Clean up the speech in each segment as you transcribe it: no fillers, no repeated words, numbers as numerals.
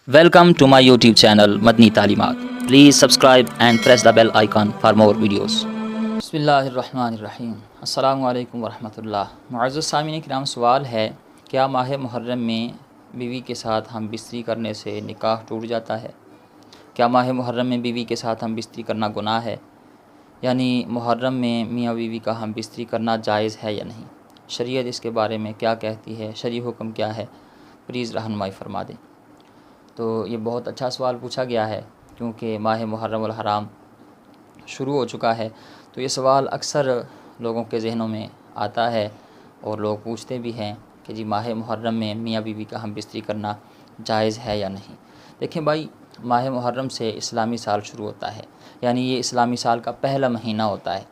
Welcome to my YouTube channel Madni Talimat. Please subscribe and press the bell icon for more videos. Bismillahirrahmanirrahim. Assalamu alaikum warahmatullah. मुअज़्ज़ज़ सामीन किराम, सवाल है क्या माह मुहर्रम में बीवी के साथ हम बिस्तरी करने से निकाह टूट जाता है? क्या माह मुहर्रम में बीवी के साथ हम बिस्तरी करना गुनाह है? यानी मुहर्रम में मियाँ बीवी का हम बिस्तरी करना जायज़ है या नहीं? शरीयत इसके बारे में क्या कहती है? शरई हुक्म क्या है? प्लीज़ रहनुमाई फरमा दें। तो ये बहुत अच्छा सवाल पूछा गया है क्योंकि माह मुहर्रम अल हराम शुरू हो चुका है। तो ये सवाल अक्सर लोगों के जहनों में आता है और लोग पूछते भी हैं कि जी माह मुहर्रम में मियाँ बीवी का हम बिस्तरी करना जायज़ है या नहीं। देखें भाई, माह मुहर्रम से इस्लामी साल शुरू होता है, यानी ये इस्लामी साल का पहला महीना होता है।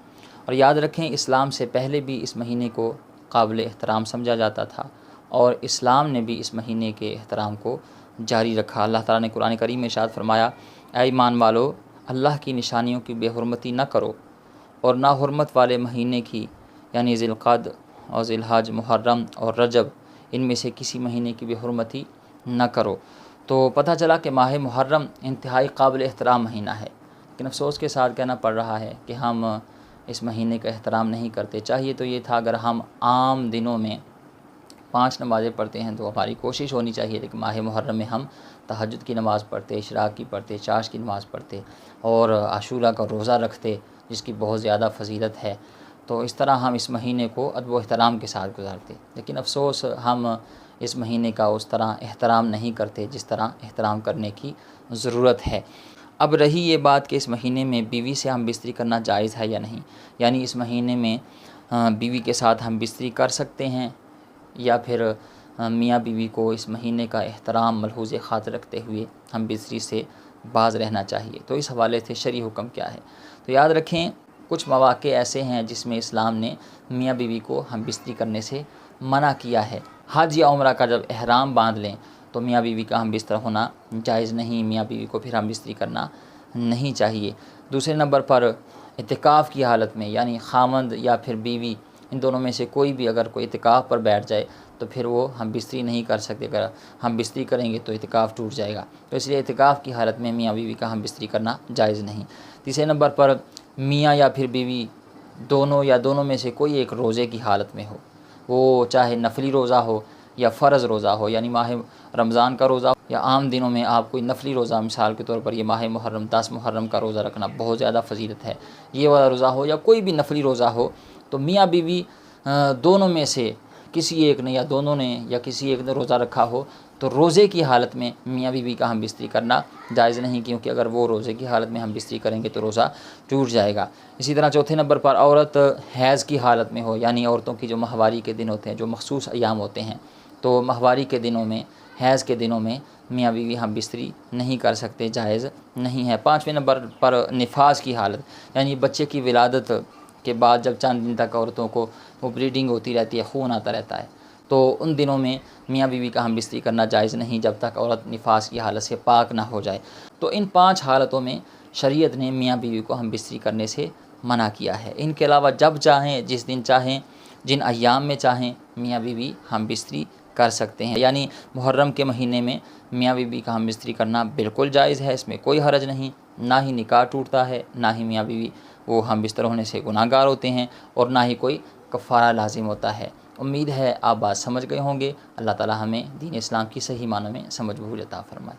और याद रखें, इस्लाम से पहले भी इस महीने को काबिल एहतराम समझा जाता था और इस्लाम ने भी इस महीने के एहतराम को जारी रखा। अल्लाह ताला ने कुरान करीम में इरशाद फरमाया, ऐ ईमान वालो, अल्लाह की निशानियों की बेहुरमती न करो और ना हुर्मत वाले महीने की यानी ज़िलक़द और ज़िलहज, मुहर्रम और रजब, इनमें से किसी महीने की बेहुरमती न करो। तो पता चला कि माह मुहर्रम इंतहाई काबिल एहतराम महीना है, लेकिन अफसोस के साथ कहना पड़ रहा है कि हम इस महीने का एहतराम नहीं करते। चाहिए तो ये था, अगर हम आम दिनों में 5 नमाज़ें पढ़ते हैं तो हमारी कोशिश होनी चाहिए, लेकिन माह मुहर्रम में हम तहज्जुद की नमाज़ पढ़ते, इशराक की पढ़ते, चाश की नमाज़ पढ़ते और आशूरा का रोज़ा रखते, जिसकी बहुत ज़्यादा फजीलत है। तो इस तरह हम इस महीने को अदब व एहतराम के साथ गुजारते, लेकिन अफसोस हम इस महीने का उस तरह एहतराम नहीं करते जिस तरह एहतराम करने की ज़रूरत है। अब रही ये बात कि इस महीने में बीवी से हम बिस्तरी करना जायज़ है या नहीं, यानी इस महीने में बीवी के साथ हम बिस्तरी कर सकते हैं या फिर मियाँ बीवी को इस महीने का एहतराम मलहूज़ ख़ातिर रखते हुए हम बिस्तरी से बाज़ रहना चाहिए। तो इस हवाले से शरई हुक्म क्या है? तो याद रखें, कुछ मौक़े ऐसे हैं जिसमें इस्लाम ने मियाँ बीवी को हम बिस्तरी करने से मना किया है। हज या उम्रा का जब एहराम बांध लें तो मियाँ बीवी का हम बिस्तर होना जायज़ नहीं, मियाँ बीवी को फिर हम बिस्तरी करना नहीं चाहिए। दूसरे नंबर पर इतिकाफ़ की हालत में, यानी खामंद या फिर बीवी, इन दोनों में से कोई भी अगर कोई इतिकाफ़ पर बैठ जाए तो फिर वो हम बिस्तरी नहीं कर सकते। अगर हम बिस्तरी करेंगे तो इतिकाफ़ टूट जाएगा। तो इसलिए इतिकाफ़ की हालत में मियाँ बीवी का हम बिस्तरी करना जायज़ नहीं। तीसरे नंबर पर मियाँ या फिर बीवी दोनों या दोनों में से कोई एक रोज़े की हालत में हो, वो चाहे नफली रोज़ा हो या फ़र्ज़ रोज़ा हो, यानी माह रमज़ान का रोज़ा या आम दिनों में आप कोई नफली रोज़ा, मिसाल के तौर पर ये माह मुहर्रम 10 मुहर्रम का रोज़ा रखना बहुत ज़्यादा फजीलत है, ये वाला रोज़ा हो या कोई भी नफली रोज़ा हो, तो मियाँ बीवी दोनों में से किसी एक ने या दोनों ने या किसी एक ने रोज़ा रखा हो तो रोज़े की हालत में मियाँ बीवी का हम बिस्तरी करना जायज़ नहीं, क्योंकि अगर वो रोज़े की हालत में हम बिस्तरी करेंगे तो रोज़ा टूट जाएगा। इसी तरह चौथे नंबर पर औरत हैज़ की हालत में हो, यानी औरतों की जो माहवारी के दिन होते हैं, जो मखसूस अयाम होते हैं, तो माहवारी के दिनों में, हैज़ के दिनों में मियाँ बीवी हम बिस्तरी नहीं कर सकते, जायज़ नहीं है। 5वें नंबर पर निफास की हालत, यानी बच्चे की विलादत के बाद जब चंद दिन तक औरतों को वो ब्लीडिंग होती रहती है, खून आता रहता है, तो उन दिनों में मियाँ बीवी का हम बिस्तरी करना जायज़ नहीं जब तक औरत निफास की हालत से पाक ना हो जाए। तो इन 5 हालतों में शरीयत ने मियाँ बीवी को हम बिस्तरी करने से मना किया है। इनके अलावा जब चाहें, जिस दिन चाहें, जिन अय्याम में चाहें, मियाँ बीवी हम बिस्तरी कर सकते हैं। यानी मुहर्रम के महीने में मियाँ बीवी का हम बिस्तरी करना बिल्कुल जायज़ है, इसमें कोई हरज नहीं, ना ही निकाह टूटता है, ना ही मियाँ बीवी वो हम बिस्तर होने से गुनाहगार होते हैं और ना ही कोई कफ़ारा लाजिम होता है। उम्मीद है आप बात समझ गए होंगे। अल्लाह ताला हमें दीन इस्लाम की सही मानों में समझ बूझ अता फरमाए।